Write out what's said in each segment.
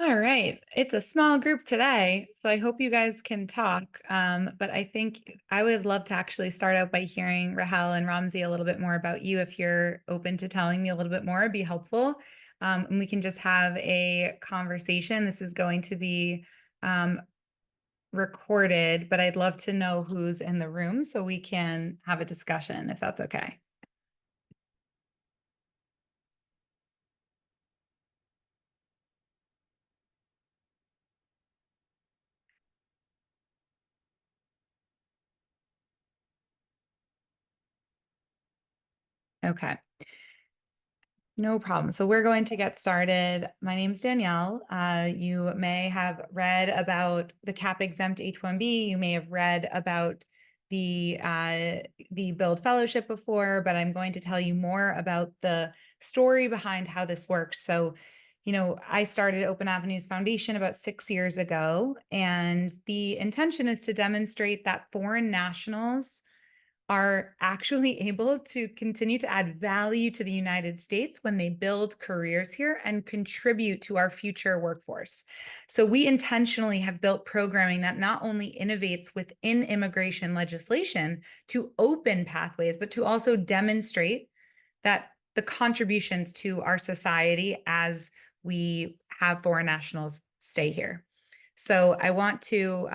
All right. It's a small group today, so I hope you guys can talk. But I think I would love to actually start out by hearing Rahel and Ramzi a little bit more about you. If you're open to telling me a little bit more, it'd be helpful. And we can just have a conversation. This is going to be recorded, but I'd love to know who's in the room so we can have a discussion, if that's okay. Okay. No problem. So we're going to get started. My name's Danielle. You may have read about the cap-exempt H-1B. You may have read about the Build Fellowship before, but I'm going to tell you more about the story behind how this works. So, I started Open Avenues Foundation about 6 years ago, and the intention is to demonstrate that foreign nationals are actually able to continue to add value to the United States when they build careers here and contribute to our future workforce. So we intentionally have built programming that not only innovates within immigration legislation to open pathways, but to also demonstrate that the contributions to our society as we have foreign nationals stay here. So I want to,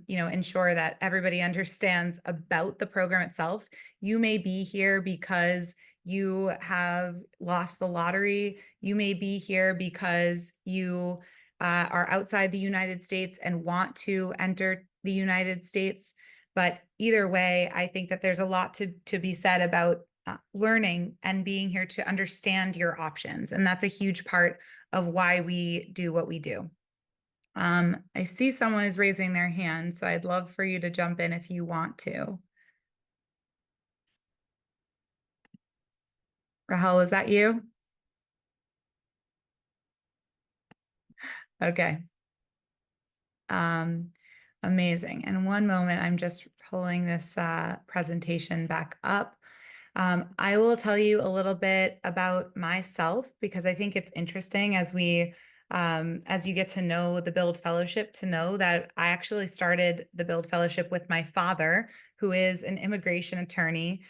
ensure that everybody understands about the program itself. You may be here because you have lost the lottery. You may be here because you are outside the United States and want to enter the United States. But either way, I think that there's a lot to be said about learning and being here to understand your options. And that's a huge part of why we do what we do. I see someone is raising their hand, so I'd love for you to jump in if you want to. Rahel, is that you? Okay. Amazing. And one moment, I'm just pulling this presentation back up. I will tell you a little bit about myself because I think it's interesting as you get to know the Build Fellowship, to know that I actually started the Build Fellowship with my father, who is an immigration attorney.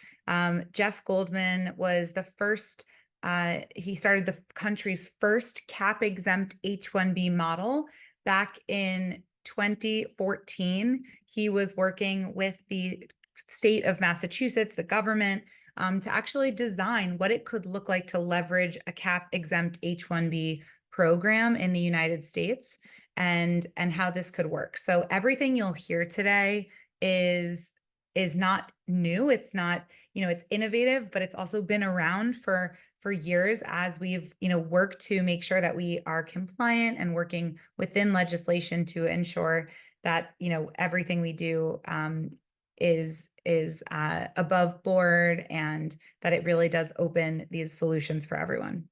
Jeff Goldman was the first, he started the country's first cap-exempt H-1B model back in 2014. He was working with the state of Massachusetts, the government, to actually design what it could look like to leverage a cap-exempt H-1B program in the United States and how this could work. So everything you'll hear today is not new. It's not, it's innovative, but it's also been around for years as we've, worked to make sure that we are compliant and working within legislation to ensure that, everything we do is above board and that it really does open these solutions for everyone.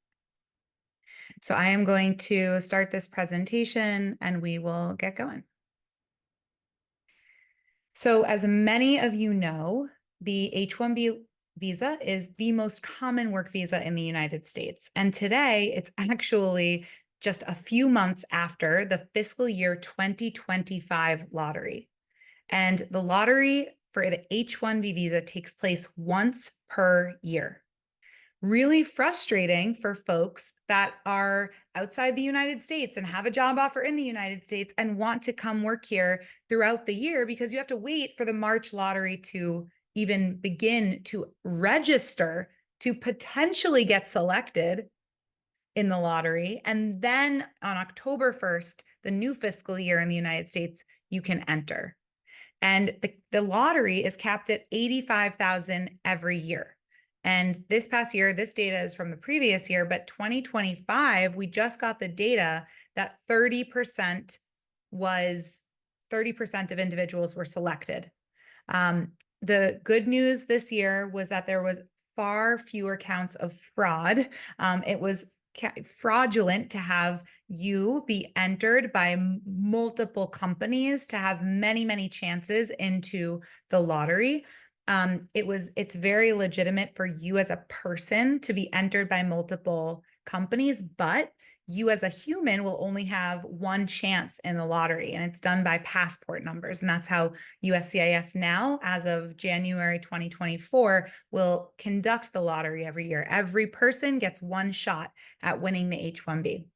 So I am going to start this presentation and we will get going. So as many of you know, the H-1B visa is the most common work visa in the United States. And today it's actually just a few months after the fiscal year 2025 lottery. And the lottery for the H-1B visa takes place once per year. Really frustrating for folks that are outside the United States and have a job offer in the United States and want to come work here throughout the year, because you have to wait for the March lottery to even begin to register to potentially get selected in the lottery. And then on October 1st, the new fiscal year in the United States, you can enter. And the lottery is capped at 85,000 every year. And this past year, this data is from the previous year, but 2025, we just got the data that 30% of individuals were selected. The good news this year was that there was far fewer counts of fraud. It was fraudulent to have you be entered by multiple companies to have many, many chances into the lottery. It's very legitimate for you as a person to be entered by multiple companies, but you as a human will only have one chance in the lottery, and it's done by passport numbers. And that's how USCIS now, as of January 2024, will conduct the lottery every year. Every person gets one shot at winning the H-1B.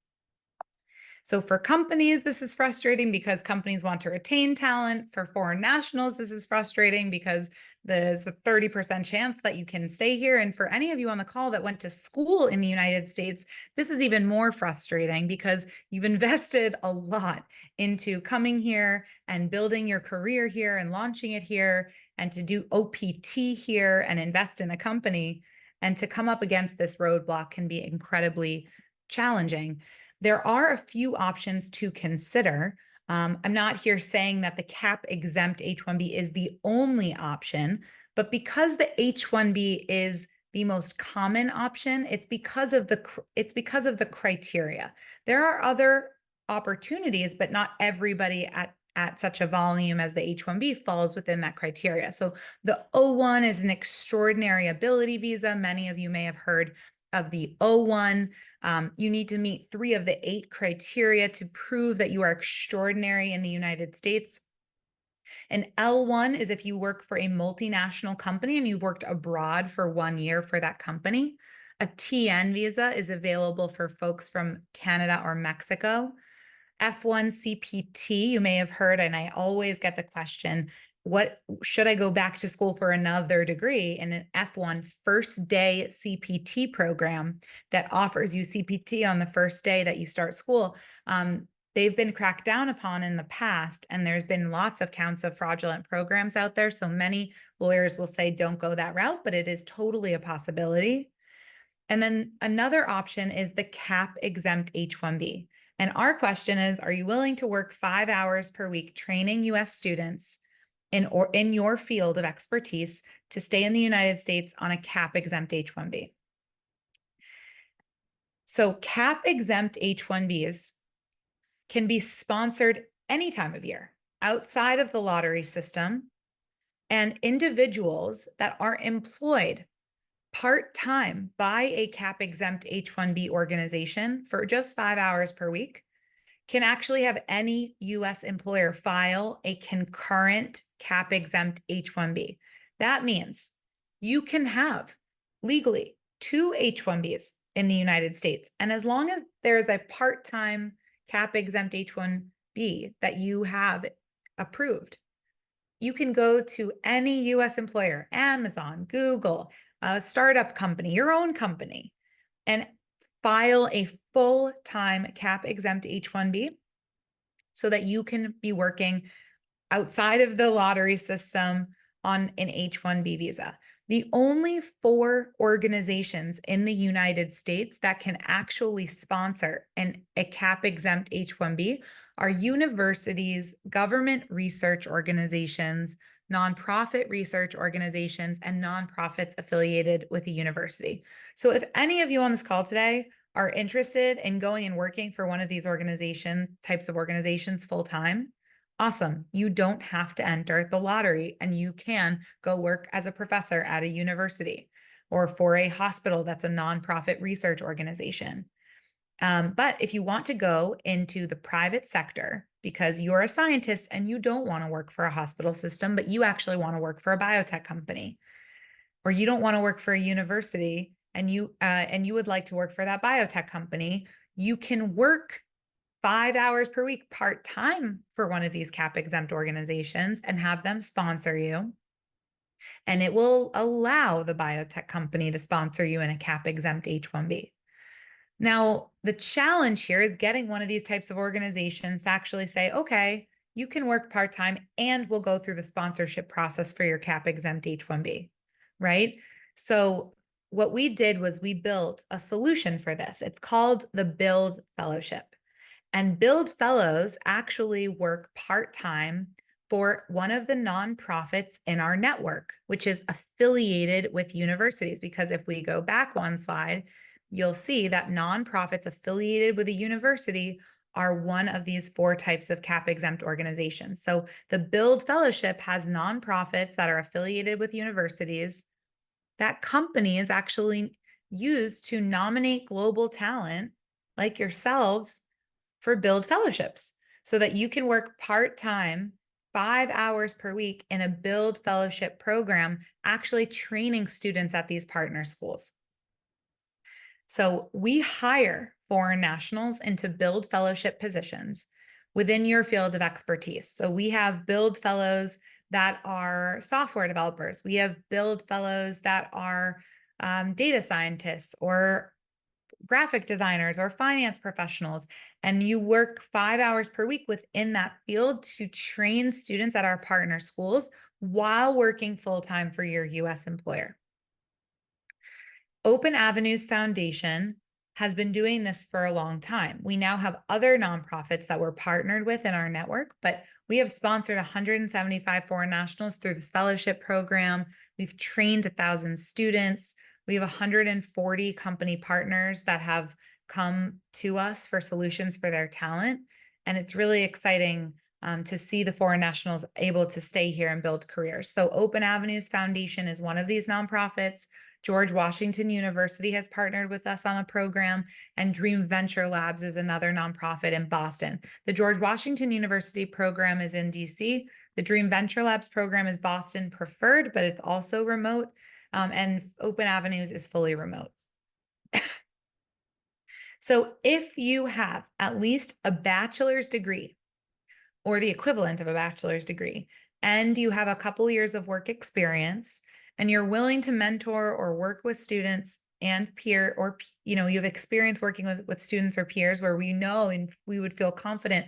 So for companies, this is frustrating because companies want to retain talent. For foreign nationals, this is frustrating because there's a 30% chance that you can stay here. And for any of you on the call that went to school in the United States, this is even more frustrating because you've invested a lot into coming here and building your career here and launching it here and to do OPT here and invest in a company. And to come up against this roadblock can be incredibly challenging. There are a few options to consider. I'm not here saying that the cap-exempt H-1B is the only option, but because the H-1B is the most common option, it's because of the criteria. There are other opportunities, but not everybody at such a volume as the H-1B falls within that criteria. So the O-1 is an extraordinary ability visa. Many of you may have heard of the O-1. You need to meet 3 of the 8 criteria to prove that you are extraordinary in the United States. An L1 is if you work for a multinational company and you've worked abroad for 1 year for that company. A TN visa is available for folks from Canada or Mexico. F1 CPT, you may have heard, and I always get the question, what should I go back to school for another degree in an F1 first day CPT program that offers you CPT on the first day that you start school? They've been cracked down upon in the past, and there's been lots of counts of fraudulent programs out there. So many lawyers will say, don't go that route, but it is totally a possibility. And then another option is the cap-exempt H-1B. And our question is, are you willing to work 5 hours per week training US students in your field of expertise to stay in the United States on a cap-exempt H-1B? So cap-exempt H-1Bs can be sponsored any time of year outside of the lottery system, and individuals that are employed part-time by a cap-exempt H-1B organization for just 5 hours per week can actually have any US employer file a concurrent cap-exempt H-1B. That means you can have legally 2 H-1Bs in the United States. And as long as there's a part-time cap-exempt H-1B that you have approved, you can go to any US employer, Amazon, Google, a startup company, your own company, and file a full-time cap-exempt H-1B so that you can be working outside of the lottery system on an H-1B visa. The only 4 organizations in the United States that can actually sponsor a cap-exempt H-1B are universities, government research organizations, nonprofit research organizations, and nonprofits affiliated with a university. So if any of you on this call today are interested in going and working for one of these types of organizations full-time, awesome. You don't have to enter the lottery, and you can go work as a professor at a university or for a hospital that's a nonprofit research organization. But if you want to go into the private sector because you're a scientist and you don't want to work for a hospital system, but you actually want to work for a biotech company, or you don't want to work for a university and you would like to work for that biotech company, you can work 5 hours per week part-time for one of these cap-exempt organizations and have them sponsor you. And it will allow the biotech company to sponsor you in a cap-exempt H-1B. Now, the challenge here is getting one of these types of organizations to actually say, okay, you can work part-time and we'll go through the sponsorship process for your cap-exempt H-1B, right? So what we did was we built a solution for this. It's called the Build Fellowship. And Build Fellows actually work part-time for one of the nonprofits in our network, which is affiliated with universities. Because if we go back one slide, you'll see that nonprofits affiliated with a university are one of these 4 types of cap-exempt organizations. So the Build Fellowship has nonprofits that are affiliated with universities that companies actually use to nominate global talent, like yourselves for Build Fellowships so that you can work part-time 5 hours per week in a Build Fellowship program, actually training students at these partner schools. So we hire foreign nationals into Build Fellowship positions within your field of expertise. So we have Build Fellows that are software developers. We have Build Fellows that are data scientists or graphic designers or finance professionals, and you work 5 hours per week within that field to train students at our partner schools while working full-time for your US employer. Open Avenues Foundation has been doing this for a long time. We now have other nonprofits that we're partnered with in our network, but we have sponsored 175 foreign nationals through this fellowship program. We've trained 1,000 students. We have 140 company partners that have come to us for solutions for their talent. And it's really exciting to see the foreign nationals able to stay here and build careers. So Open Avenues Foundation is one of these nonprofits. George Washington University has partnered with us on a program, and Dream Venture Labs is another nonprofit in Boston. The George Washington University program is in DC. The Dream Venture Labs program is Boston preferred, but it's also remote. And Open Avenues is fully remote. So if you have at least a bachelor's degree or the equivalent of a bachelor's degree, and you have a couple years of work experience, and you're willing to mentor or work with students and peer, or you have experience working with students or peers where we know and we would feel confident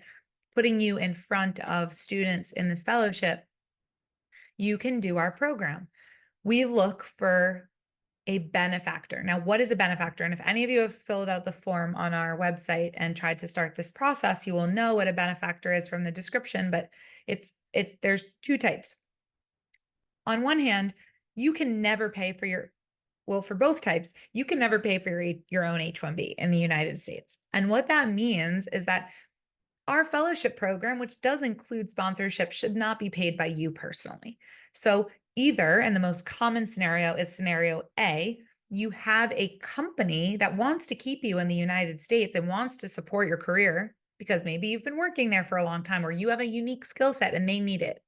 putting you in front of students in this fellowship, you can do our program. We look for a benefactor. Now, what is a benefactor? And if any of you have filled out the form on our website and tried to start this process, you will know what a benefactor is from the description, but there's two types. On one hand, you can never pay for for both types, you can never pay for your own H-1B in the United States. And what that means is that our fellowship program, which does include sponsorship, should not be paid by you personally. So either, and the most common scenario is scenario A, you have a company that wants to keep you in the United States and wants to support your career because maybe you've been working there for a long time or you have a unique skill set and they need it.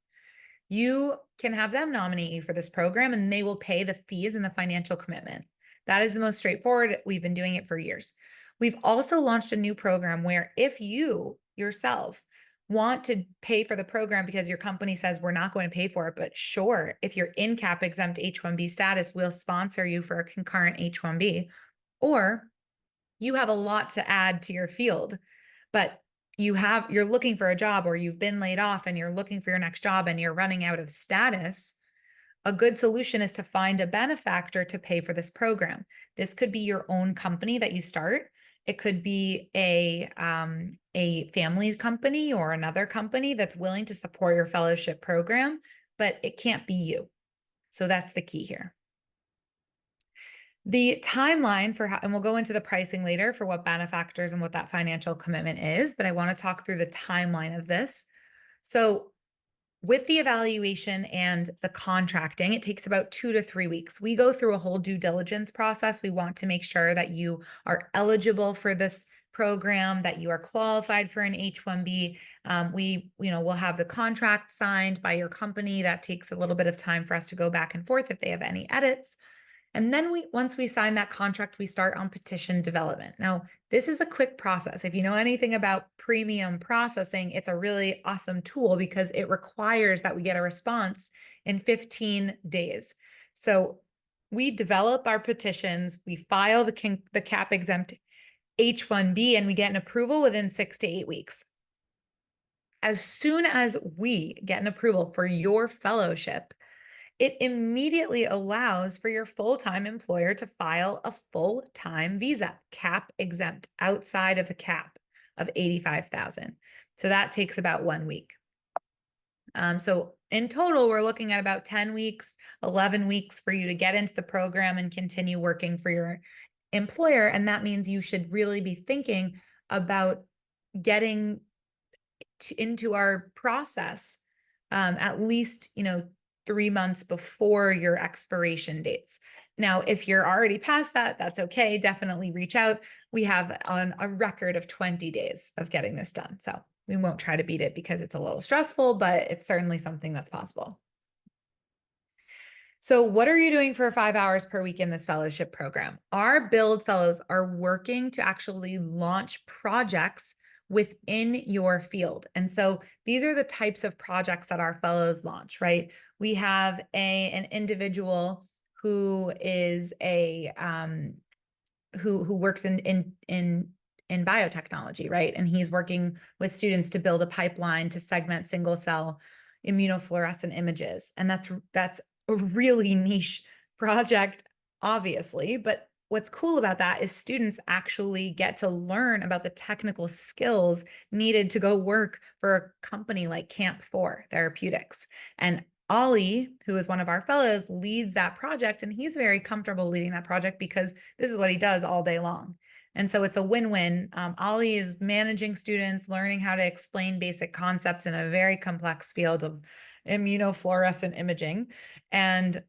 You can have them nominate you for this program and they will pay the fees and the financial commitment. That is the most straightforward. We've been doing it for years. We've also launched a new program where if you yourself want to pay for the program because your company says we're not going to pay for it, but sure, if you're in cap-exempt H-1B status, we'll sponsor you for a concurrent H-1B, or you have a lot to add to your field, but you're looking for a job or you've been laid off and you're looking for your next job and you're running out of status. A good solution is to find a benefactor to pay for this program. This could be your own company that you start. It could be a family company or another company that's willing to support your fellowship program, but it can't be you. So that's the key here. The timeline for how, and we'll go into the pricing later for what benefactors and what that financial commitment is, but I want to talk through the timeline of this. So with the evaluation and the contracting, it takes about 2 to 3 weeks. We go through a whole due diligence process. We want to make sure that you are eligible for this program, that you are qualified for an H-1B. We'll have the contract signed by your company. That takes a little bit of time for us to go back and forth if they have any edits. And then once we sign that contract, we start on petition development. Now, this is a quick process. If you know anything about premium processing, it's a really awesome tool because it requires that we get a response in 15 days. So we develop our petitions, we file the cap-exempt H-1B, and we get an approval within 6 to 8 weeks. As soon as we get an approval for your fellowship, it immediately allows for your full-time employer to file a full-time visa, cap exempt, outside of the cap of 85,000. So that takes about 1 week. So in total, we're looking at about 10 weeks, 11 weeks for you to get into the program and continue working for your employer. And that means you should really be thinking about getting into our process at least, 3 months before your expiration dates. Now, if you're already past that, that's okay. Definitely reach out. We have on a record of 20 days of getting this done. So we won't try to beat it because it's a little stressful, but it's certainly something that's possible. So, what are you doing for 5 hours per week in this fellowship program? Our Build Fellows are working to actually launch projects within your field. And so these are the types of projects that our fellows launch, right? We have an individual who is a who works in biotechnology, right? And he's working with students to build a pipeline to segment single cell immunofluorescent images. And that's a really niche project, obviously. But what's cool about that is students actually get to learn about the technical skills needed to go work for a company like Camp4 Therapeutics. And Ollie, who is one of our fellows, leads that project, and he's very comfortable leading that project because this is what he does all day long. And so it's a win-win. Ollie is managing students, learning how to explain basic concepts in a very complex field of immunofluorescent imaging. And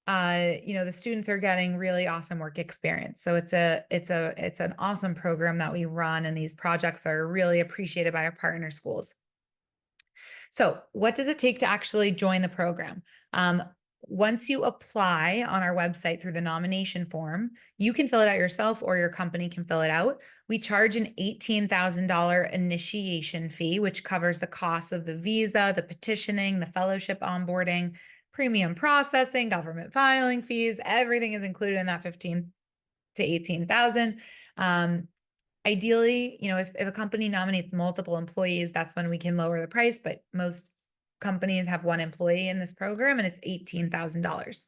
the students are getting really awesome work experience. So it's an awesome program that we run, and these projects are really appreciated by our partner schools. So, what does it take to actually join the program? Once you apply on our website through the nomination form, you can fill it out yourself or your company can fill it out. We charge an $18,000 initiation fee, which covers the cost of the visa, the petitioning, the fellowship onboarding, premium processing, government filing fees. Everything is included in that 15 to 18,000. Ideally, if a company nominates multiple employees, that's when we can lower the price, but most companies have one employee in this program and it's $18,000.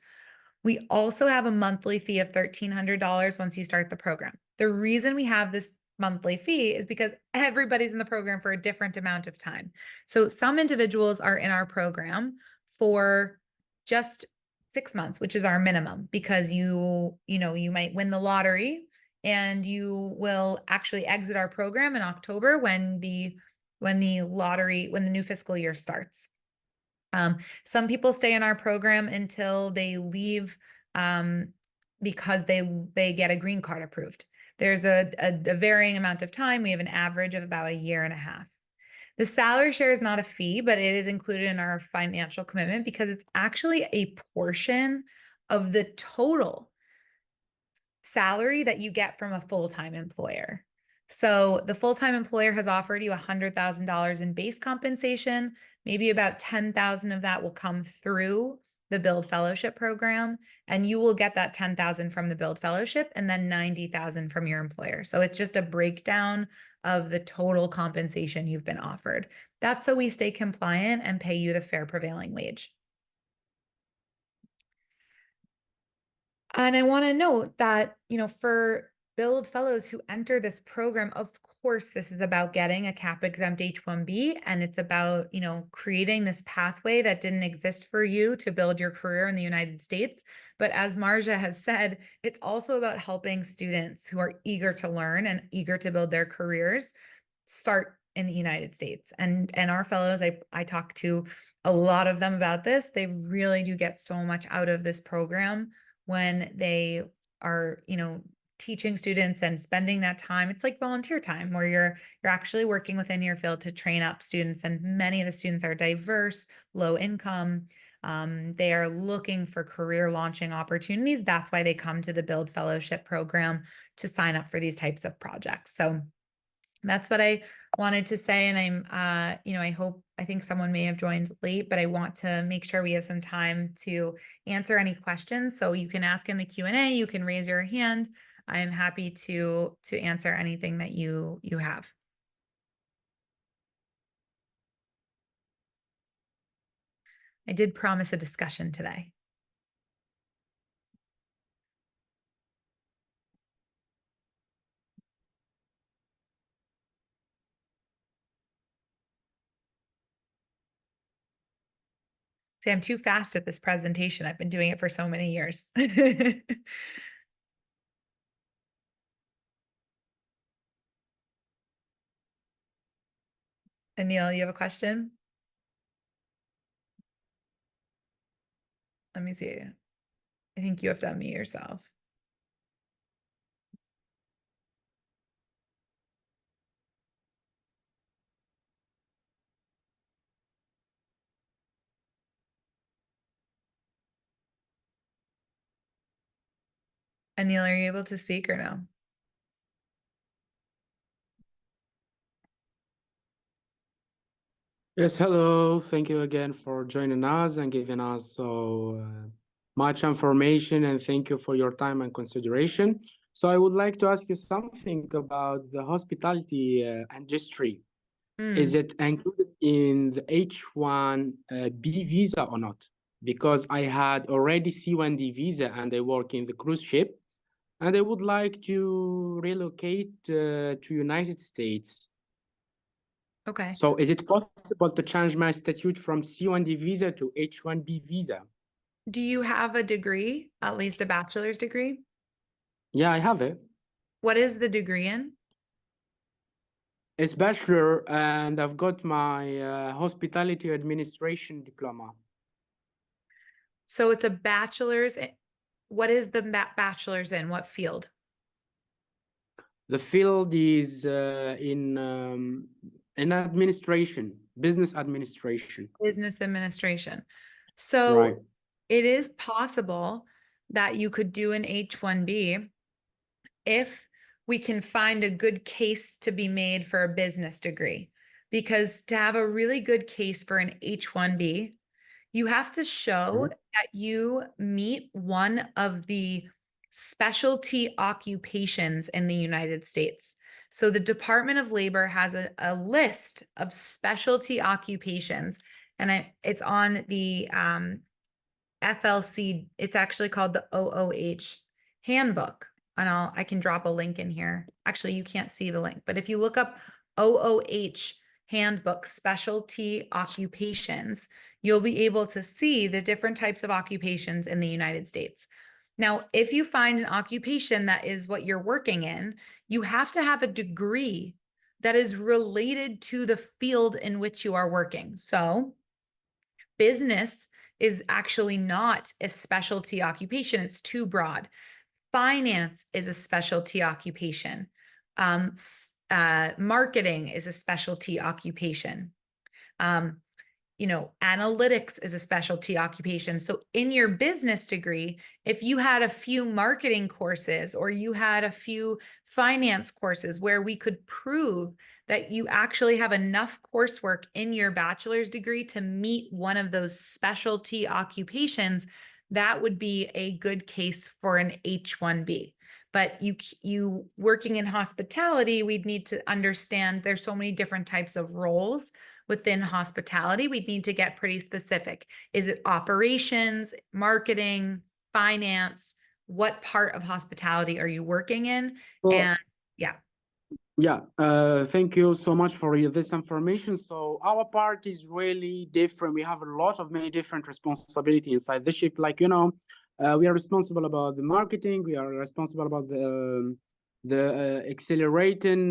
We also have a monthly fee of $1,300 once you start the program. The reason we have this monthly fee is because everybody's in the program for a different amount of time. So some individuals are in our program for just 6 months, which is our minimum, because you might win the lottery and you will actually exit our program in October when the new fiscal year starts. Some people stay in our program until they leave because they get a green card approved. There's a varying amount of time. We have an average of about a year and a half. The salary share is not a fee, but it is included in our financial commitment because it's actually a portion of the total salary that you get from a full-time employer. So the full-time employer has offered you $100,000 in base compensation. Maybe about 10,000 of that will come through the Build Fellowship program, and you will get that 10,000 from the Build Fellowship and then 90,000 from your employer. So it's just a breakdown of the total compensation you've been offered. That's so we stay compliant and pay you the fair prevailing wage. And I want to note that, for Build Fellows who enter this program, of course, this is about getting a cap-exempt H-1B, and it's about, creating this pathway that didn't exist for you to build your career in the United States. But as Marja has said, it's also about helping students who are eager to learn and eager to build their careers start in the United States. And our fellows, I talk to a lot of them about this. They really do get so much out of this program when they are, teaching students and spending that time. It's like volunteer time where you're actually working within your field to train up students. And many of the students are diverse, low income. They are looking for career launching opportunities. That's why they come to the Build Fellowship program to sign up for these types of projects. So that's what I wanted to say. And I think someone may have joined late, but I want to make sure we have some time to answer any questions. So you can ask in the Q&A, you can raise your hand. I am happy to answer anything that you have. I did promise a discussion today. See, I'm too fast at this presentation. I've been doing it for so many years. Anil, you have a question? Let me see. I think you have to unmute yourself. Anil, are you able to speak or no? Yes, hello. Thank you again for joining us and giving us so much information, and thank you for your time and consideration. So I would like to ask you something about the hospitality industry. Is Mm, it included in the H-1B visa or not? Because I had already C-1D visa and I work in the cruise ship, and I would like to relocate to United States. okay. So is it possible to change my statute from C-1D visa to H-1B visa? Do you have a degree, at least a bachelor's degree? Yeah, I have it. What is the degree in? It's bachelor, and I've got my hospitality administration diploma. So it's a bachelor's. What is the bachelor's in? What field? The field is in administration, business administration. Business administration. Right. So it is possible that you could do an H-1B if we can find a good case to be made for a business degree. Because to have a really good case for an H-1B, you have to show Mhm. that you meet one of the specialty occupations in the United States. So the Department of Labor has a list of specialty occupations, and it's on the FLC. It's actually called the OOH handbook. And I can drop a link in here. Actually, you can't see the link, but if you look up OOH handbook specialty occupations, you'll be able to see the different types of occupations in the United States. Now, if you find an occupation that is what you're working in, you have to have a degree that is related to the field in which you are working. So, business is actually not a specialty occupation, it's too broad. Finance is a specialty occupation. Marketing is a specialty occupation. Um, analytics is a specialty occupation. So in your business degree, if you had a few marketing courses or you had a few finance courses where we could prove that you actually have enough coursework in your bachelor's degree to meet one of those specialty occupations, that would be a good case for an H-1B. But you working in hospitality, we'd need to understand there's so many different types of roles within hospitality. We'd need to get pretty specific. Is it operations, marketing, finance? What part of hospitality are you working in? So And yeah. yeah, thank you so much for this information. So our part is really different. We have a lot of many different responsibility inside the ship. Like we are responsible about the marketing. We are responsible about the accelerating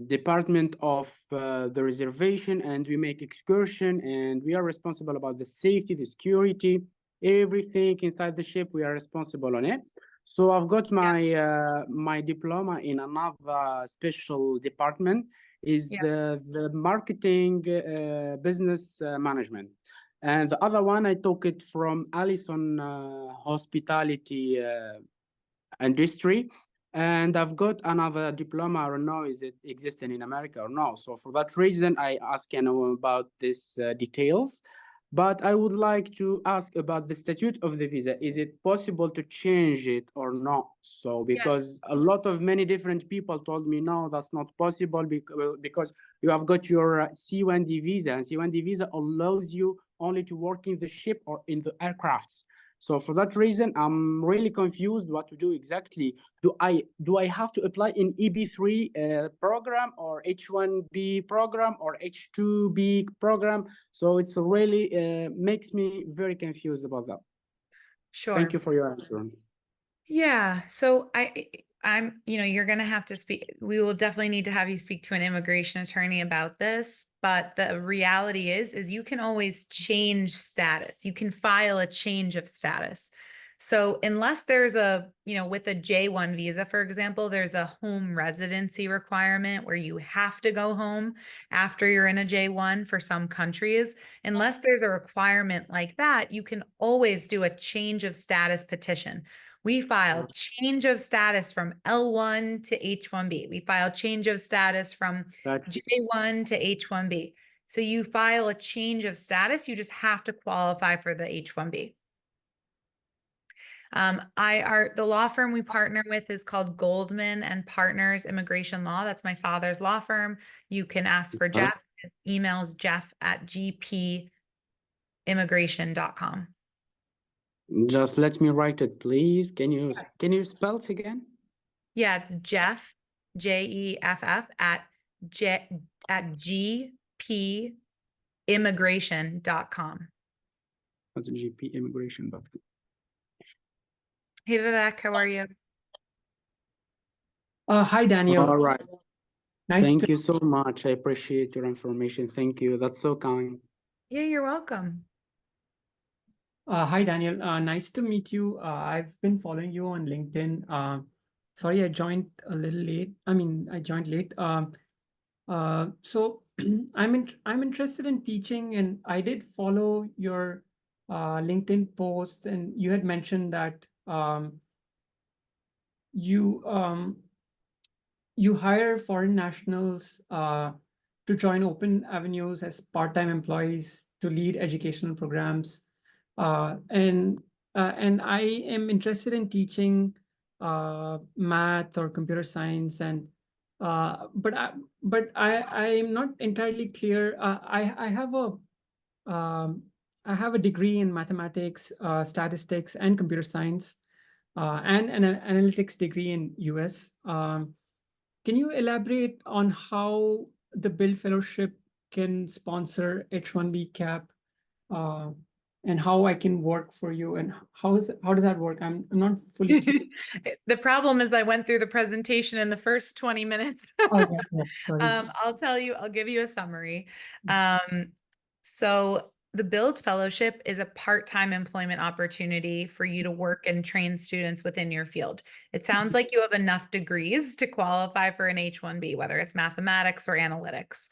department of the reservation, and we make excursion, and we are responsible about the safety, the security, everything inside the ship. We are responsible on it. So I've got Yeah. my diploma in another special department is Yeah. the marketing business management, and the other one I took it from Allison hospitality industry, and I've got another diploma. I don't know is it existing in America or no. So for that reason, I ask about this details. But I would like to ask about the statute of the visa. Is it possible to change it or not? So Yes. because a lot of many different people told me no, that's not possible because you have got your C-1D visa, and C-1D visa allows you only to work in the ship or in the aircrafts. So for that reason, I'm really confused what to do exactly. Do I have to apply in EB3 program or H-1B program or H-2B program? So it's really makes me very confused about that. Thank Sure. you for your answer. Yeah. So you're going to have to speak. We will definitely need to have you speak to an immigration attorney about this. But the reality is you can always change status. You can file a change of status. So unless there's a, with a J1 visa, for example, there's a home residency requirement where you have to go home after you're in a J1 for some countries. Unless there's a requirement like that, you can always do a change of status petition. We filed change of status from L1 to H-1B. We filed change of status from That's J1 to H-1B. So you file a change of status, you just have to qualify for the H-1B. The law firm we partner with is called Goldman and Partners Immigration Law. That's my father's law firm. You can ask for Jeff. His email is jeff@gpimmigration.com. just let me write it, please. Can you spell it again? Yeah, it's Jeff, Jeff at gpimmigration.com. That's gpimmigration.com. Hey Vivek, how are you? Hi, Daniel. All right. Nice Thank to you so much. I appreciate your information. Thank you. That's so kind. Yeah, you're welcome. Hi, Daniel. Nice to meet you. I've been following you on LinkedIn. Sorry, I joined a little late. I mean, I joined late. So I'm interested in teaching, and I did follow your LinkedIn post, and you had mentioned that you you hire foreign nationals to join Open Avenues as part-time employees to lead educational programs. And I am interested in teaching math or computer science, and but I am not entirely clear. I have a degree in mathematics, statistics, and computer science, and an analytics degree in US. Can you elaborate on how the Build Fellowship can sponsor H-1B cap, and how I can work for you, and how does that work? I'm not fully clear. The problem is I went through the presentation in the first 20 minutes. Oh, yeah, sorry. I'll give you a summary. So the Build Fellowship is a part-time employment opportunity for you to work and train students within your field. It sounds like you have enough degrees to qualify for an H-1B, whether it's mathematics or analytics.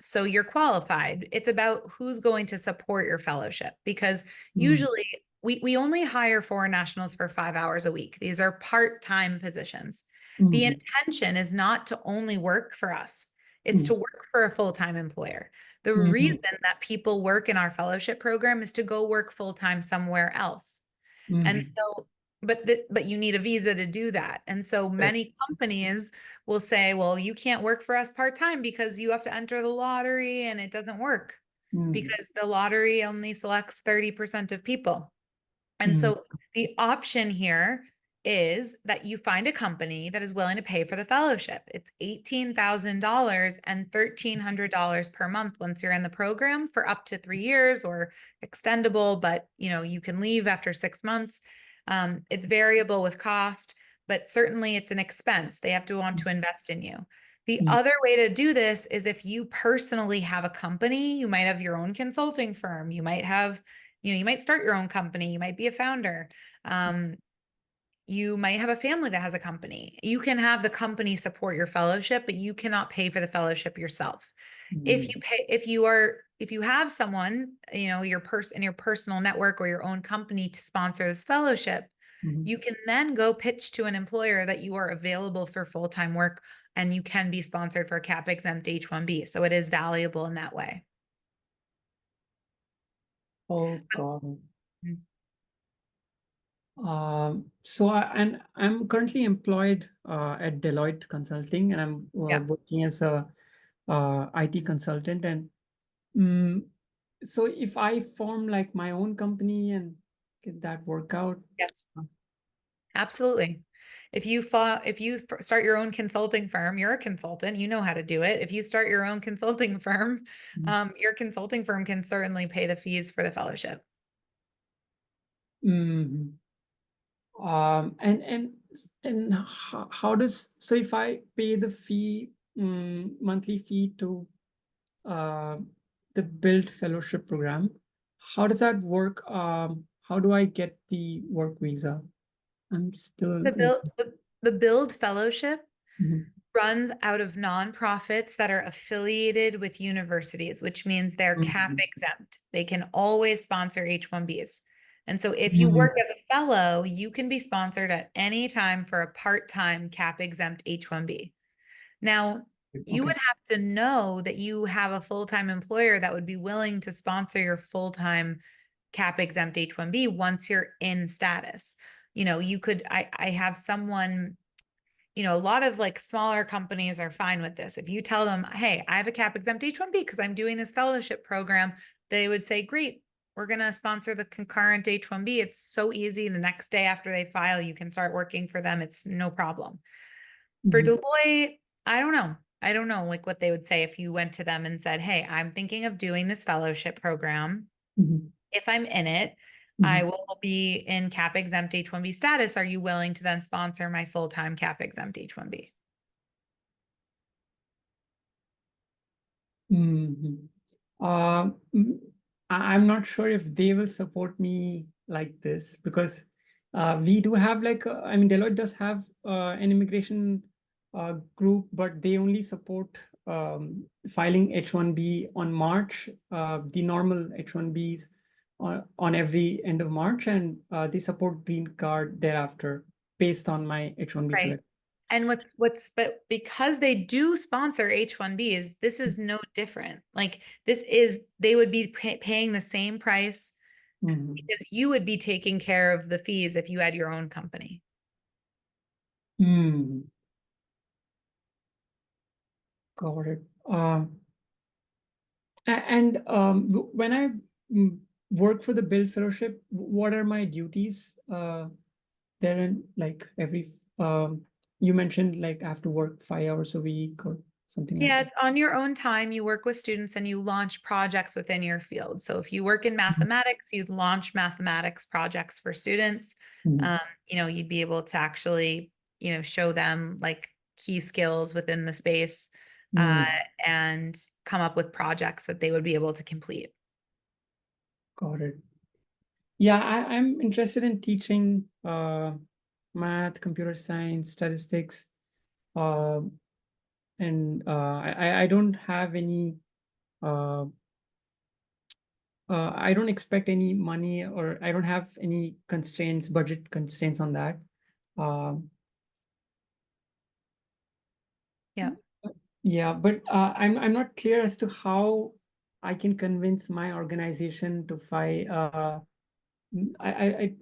So you're qualified. It's about who's going to support your fellowship, because usually we only hire foreign nationals for 5 hours a week. These are part-time positions. The intention is not to only work for us. It's to work for a full-time employer. The reason that people work in our fellowship program is to go work full-time somewhere else. And so, but you need a visa to do that. And so many companies will say, well, you can't work for us part-time because you have to enter the lottery, and it doesn't work because the lottery only selects 30% of people. And so the option here is that you find a company that is willing to pay for the fellowship. It's $18,000 and $1,300 per month once you're in the program for up to 3 years, or extendable, but you can leave after 6 months. It's variable with cost, but certainly it's an expense. They have to want to invest in you. The other way to do this is if you personally have a company. You might have your own consulting firm. You might have, you might start your own company. You might be a founder. You might have a family that has a company. You can have the company support your fellowship, but you cannot pay for the fellowship yourself. If you have someone, your personal network or your own company to sponsor this fellowship, you can then go pitch to an employer that you are available for full-time work, and you can be sponsored for cap-exempt H-1B. So it is valuable in that way. Oh, God. So I'm currently employed at Deloitte Consulting, and I'm working as a IT consultant. And so if I form like my own company, and can that work out? Yes, absolutely. If you start your own consulting firm, you're a consultant, you know how to do it. If you start your own consulting firm, your consulting firm can certainly pay the fees for the fellowship. And how does, so if I pay the fee, monthly fee to the Build Fellowship program, how does that work? How how do I get the work visa? I'm still. The Build Fellowship Mhm. runs out of nonprofits that are affiliated with universities, which means they're cap Mhm. exempt. They can always sponsor H-1Bs. And so if you Mhm. work as a fellow, you can be sponsored at any time for a part-time cap exempt H-1B. Now, you would Okay. have to know that you have a full-time employer that would be willing to sponsor your full-time cap exempt H-1B once you're in status. You know, you could, I have someone, you know, a lot of like smaller companies are fine with this. If you tell them, hey, I have a cap exempt H-1B because I'm doing this fellowship program, they would say, great, we're going to sponsor the concurrent H-1B. It's so easy. The next day after they file, you can start working for them. It's no problem. For Mhm. Deloitte, I don't know. I don't know like what they would say if you went to them and said, hey, I'm thinking of doing this fellowship program. Mhm. If I'm in it, I Mhm. will be in cap exempt H-1B status. Are you willing to then sponsor my full-time cap exempt H-1B? Mhm. Mm, I'm not sure if they will support me like this because we do have like, I mean, Deloitte does have an immigration group, but they only support filing H-1B on March, the normal H-1Bs on every end of March, and they support green card thereafter based on my H-1B Right. select. And but because they do sponsor H-1Bs, this is no different. Like they would be paying the same price Mhm. because you would be taking care of the fees if you had your own company. Hmm. Got it. And when I work for the Build Fellowship, what are my duties there? And like you mentioned, like I have to work 5 hours a week or something like Yeah, that. it's on your own time. You work with students and you launch projects within your field. So if you work in mathematics, you'd launch mathematics projects for students. Mhm. You know, you'd be able to actually, you know, show them like key skills within the space, uh, Mm, and come up with projects that they would be able to complete. got it. Yeah, I'm interested in teaching math, computer science, statistics, uh, and I don't have any uh, I don't expect any money or I don't have any constraints, budget constraints on that. Um, Yeah. yeah, but I'm not clear as to how I can convince my organization to fight. I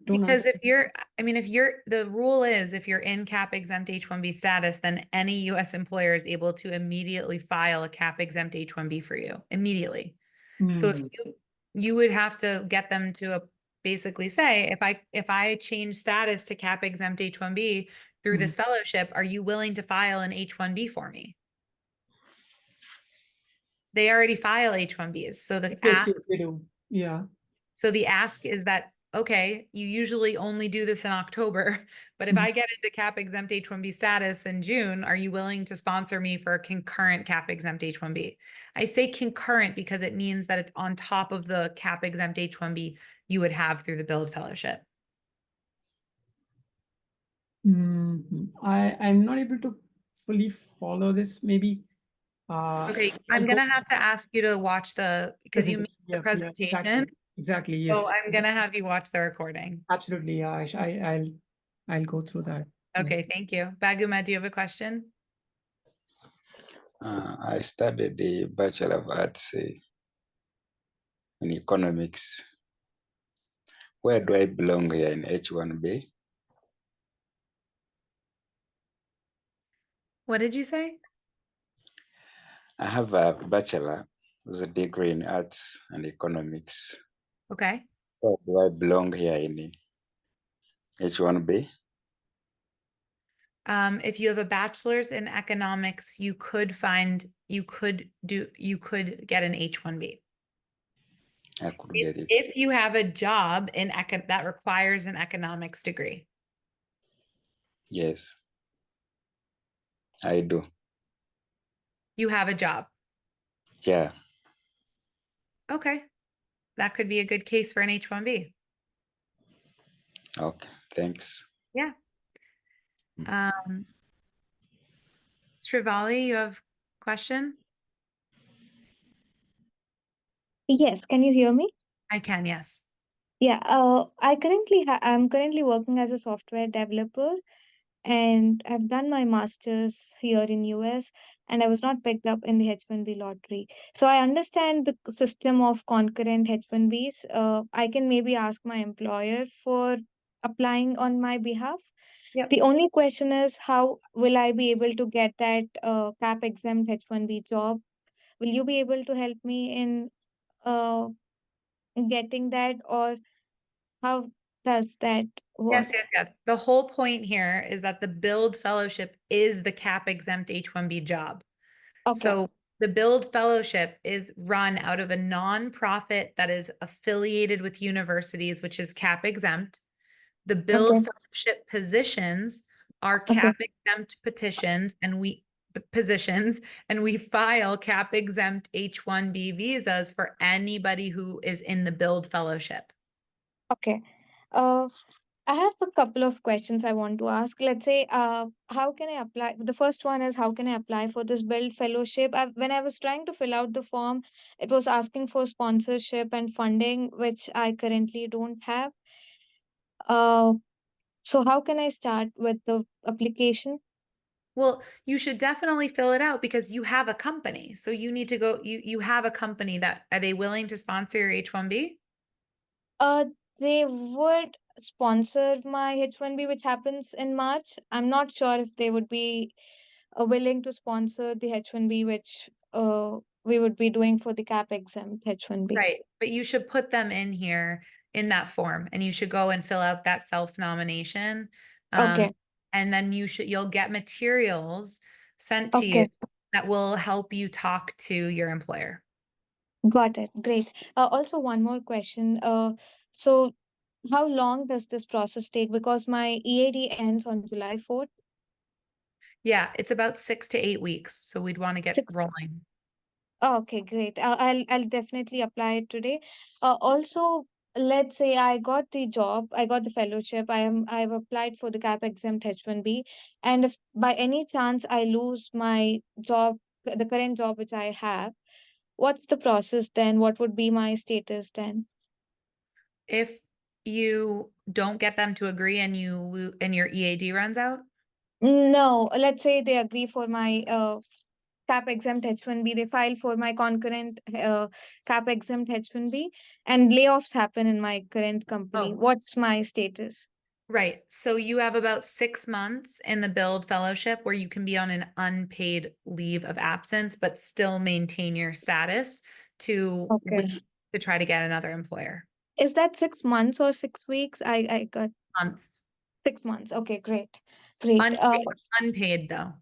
don't Because understand. the rule is if you're in cap exempt H-1B status, then any US employer is able to immediately file a cap exempt H-1B for you immediately. So if Hmm. you would have to get them to basically say, if I change status to cap exempt H-1B through Hmm. this fellowship, are you willing to file an H-1B for me? They already file H-1Bs. Yes, yes, they do. Yeah. So the ask is that, okay, you usually only do this in October, but if Mhm. I get into cap exempt H-1B status in June, are you willing to sponsor me for a concurrent cap exempt H-1B? I say concurrent because it means that it's on top of the cap exempt H-1B you would have through the Build Fellowship. I'm not able to fully follow this. Maybe Okay, I'll I'm go gonna have to ask you to watch because you presentation. missed the Yeah, yeah, presentation. exactly. So Yes, I'm gonna have you watch the recording. absolutely. Yeah, I'll go through that. Yeah. Okay, thank you. Baguma, do you have a question? I studied the Bachelor of Arts in Economics. Where do I belong here in H-1B? What did you say? I have a bachelor's degree in Arts and Economics. Okay. Where do I belong here in H-1B? If you have a bachelor's in economics, you could get an H-1B. I could get it. If you have a job that requires an economics degree. Yes, I do. You have a job. Yeah. Okay. That could be a good case for an H-1B. Okay, thanks. Yeah. Srivali, you have question? Yes, can you hear me? I can, yes. Yeah, I'm currently working as a software developer, and I've done my master's here in US, and I was not picked up in the H-1B lottery. So I understand the system of concurrent H-1Bs. I can maybe ask my employer for applying on my behalf. Yep. The only question is, how will I be able to get that cap exempt H-1B job? Will you be able to help me in uh, getting that, or how does that work? Yes, yes, yes. The whole point here is that the Build Fellowship is the cap exempt H-1B job. Okay, So the Build Fellowship is run out of a nonprofit that is affiliated with universities, which is cap exempt. The Build okay, Fellowship positions are okay, cap exempt petitions, and we file cap exempt H-1B visas for anybody who is in the Build Fellowship. okay. Uh, I have a couple of questions I want to ask. Let's say, how can I apply? The first one is, how can I apply for this Build Fellowship? When I was trying to fill out the form, it was asking for sponsorship and funding, which I currently don't have. Uh, so how can I start with the application? Well, you should definitely fill it out because you have a company. So you need to go, you have a company that, are they willing to sponsor your H-1B? Uh, they would sponsor my H-1B, which happens in March. I'm not sure if they would be willing to sponsor the H-1B, which we would be doing for the cap exempt H-1B. Right. But you should put them in here in that form, and you should go and fill out that self-nomination. Okay, And then you'll get materials sent to you okay, that will help you talk to your employer. got it. Great. Also, one more question. So how long does this process take? Because my EAD ends on July 4th. Yeah, it's about 6 to 8 weeks. So we'd want to get Six. rolling. Oh, okay, great. I'll definitely apply it today. Also, let's say I got the job, I got the fellowship, I've applied for the cap exempt H-1B, and if by any chance I lose my job, the current job which I have, what's the process then? What would be my status then? If you don't get them to agree and and your EAD runs out, No, let's say they agree for my cap exempt H-1B, they file for my concurrent cap exempt H-1B, and layoffs happen in my current company. oh, What's my status? right. So you have about 6 months in the Build Fellowship where you can be on an unpaid leave of absence, but still maintain your status to Okay. wait to try to get another employer. Is that 6 months or 6 weeks? I got Months. 6 months. Okay, great. Great. Unpaid though.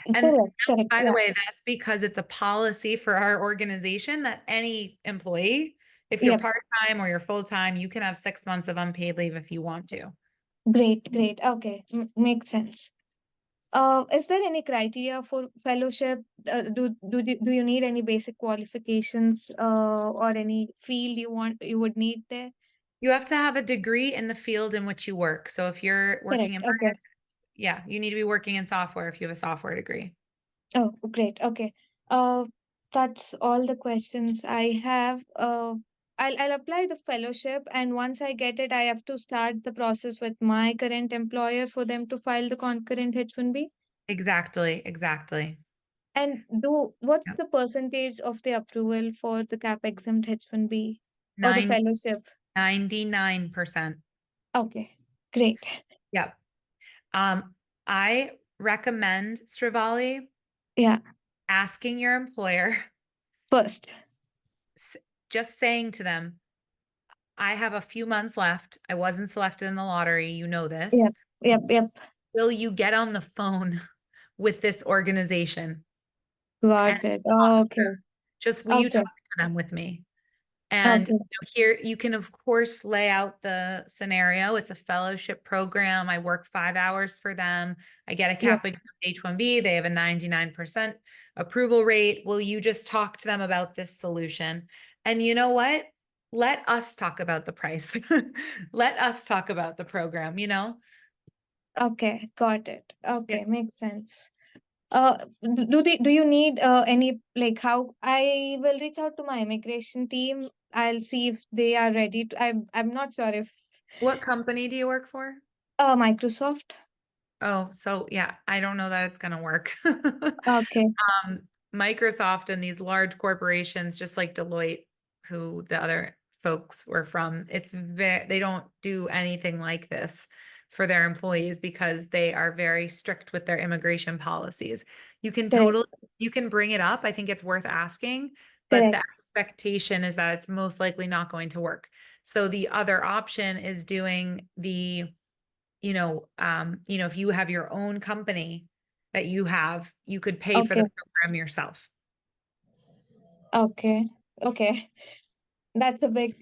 And Correct, correct. by the Yeah, way, that's because it's a policy for our organization that any employee, if you're yep. part-time or you're full-time, you can have 6 months of unpaid leave if you want to. Great, great. Okay, makes sense. Is there any criteria for fellowship? Do you need any basic qualifications or any field you would need there? You have to have a degree in the field in which you work. So if you're working Correct. in, Okay. yeah, you need to be working in software if you have a software degree. Oh, great. Okay. Uh, that's all the questions I have. I'll apply the fellowship, and once I get it, I have to start the process with my current employer for them to file the concurrent H-1B. Exactly, exactly. And what's Yep. the percentage of the approval for the cap exempt H-1B or the Nine, fellowship? 99%. Okay, great. Yep. I recommend, Srivali, Yeah, asking your employer, first. just saying to them, I have a few months left. I wasn't selected in the lottery. You know this. Yep, yep, yep. Will you get on the phone with this organization and Got it. talk to Okay, them? Just will you okay, talk to them with me? And okay. here you can, of course, lay out the scenario. It's a fellowship program. I work 5 hours for them. I get a Yep. cap H-1B. They have a 99% approval rate. Will you just talk to them about this solution? And you know what? let us talk about the price. Let us talk about the program, you know? Okay, got it. Okay, Yeah. makes sense. Do you need any, like, how I will reach out to my immigration team. I'll see if they are ready to. I'm not sure if What company do you work for? Microsoft. Oh, so yeah, I don't know that it's gonna work. Okay, Microsoft and these large corporations, just like Deloitte, who the other folks were from, they don't do anything like this for their employees because they are very strict with their immigration policies. You can correct, bring it up. I think it's worth asking, but the correct. expectation is that it's most likely not going to work. So the other option is doing if you have your own company that you could pay for Okay, the program yourself. okay, okay. That's a big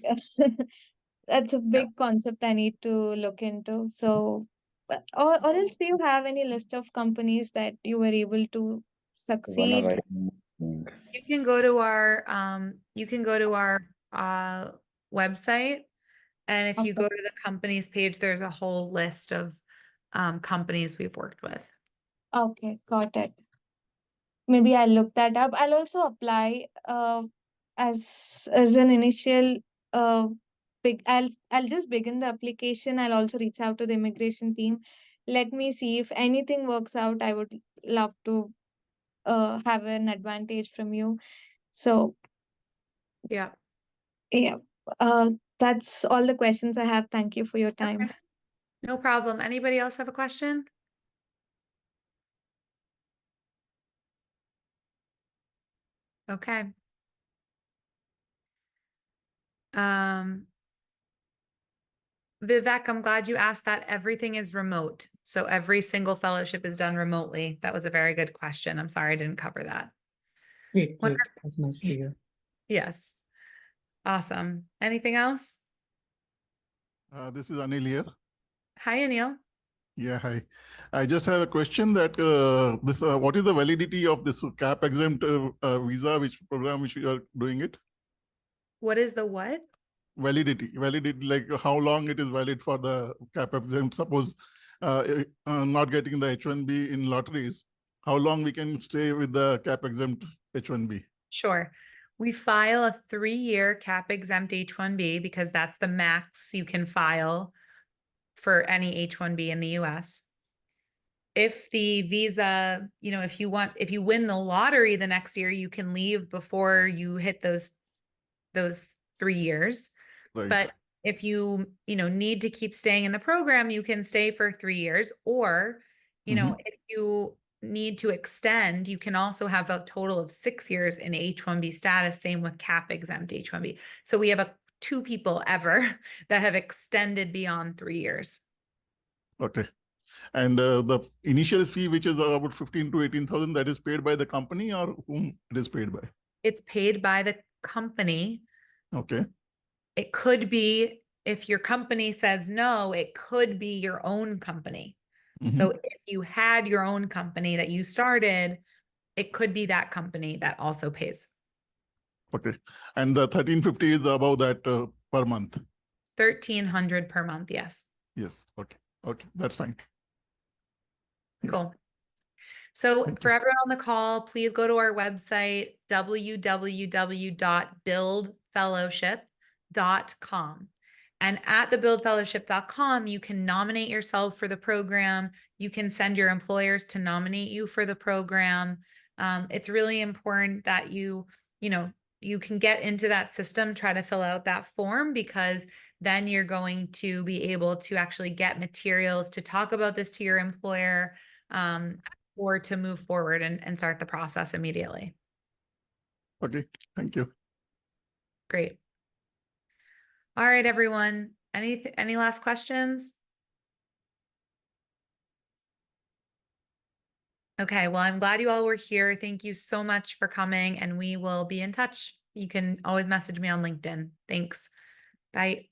that's a Yeah. big concept I need to look into. So, or else, do you have any list of companies that you were able to Whenever succeed? You can go to our website, and if you Okay, go to the companies page, there's a whole list of companies we've worked with. okay, got it. Maybe I'll look that up. I'll also apply as an initial big I'll just begin the application. I'll also reach out to the immigration team. Let me see if anything works out. I would love to have an advantage from you. So Yeah. yeah, that's all the questions I have. Thank you for your time. Okay. No problem. Anybody else have a question? Okay. Vivek, I'm glad you asked that. Everything is remote. So every single fellowship is done remotely. That was a very good question. I'm sorry I didn't cover that. Great, What- great. That's nice to hear. Yes. Awesome. Anything else? This is Anil here. Hi, Anil. Yeah, hi. I just have a question that what is the validity of this cap exempt visa, which program which you are doing it? What is the what? Validity, like how long it is valid for the cap exempt. Suppose not getting the H-1B in lotteries, how long we can stay with the cap exempt H-1B? Sure. We file a 3-year cap exempt H-1B because that's the max you can file for any H-1B in the US. If the visa, if you win the lottery the next year, you can leave before you hit those 3 years. Right. But if you need to keep staying in the program, you can stay for 3 years, or if you need to extend, you can also have a total of 6 years in H-1B status, same with cap exempt H-1B. So we have 2 people ever that have extended beyond 3 years. Okay. And the initial fee, which is about 15 to 18,000, that is paid by the company, or whom it is paid by? It's paid by the company. Okay. It could be, if your company says no, it could be your own company. So if you had your own company that you started, it could be that company that also pays. Okay. And the 1350 is above that per month? 1,300 per month, yes. Yes. Okay. Okay. That's fine. Yeah. Cool. So Thank for you. everyone on the call, please go to our website, www.buildfellowship.com. And at the buildfellowship.com, you can nominate yourself for the program. You can send your employers to nominate you for the program. It's really important that you can get into that system, try to fill out that form, because then you're going to be able to actually get materials to talk about this to your employer, or to move forward and start the process immediately. Okay. Thank you. Great. All right, everyone. Any last questions? Okay, well, I'm glad you all were here. Thank you so much for coming, and we will be in touch. You can always message me on LinkedIn. Thanks. Bye.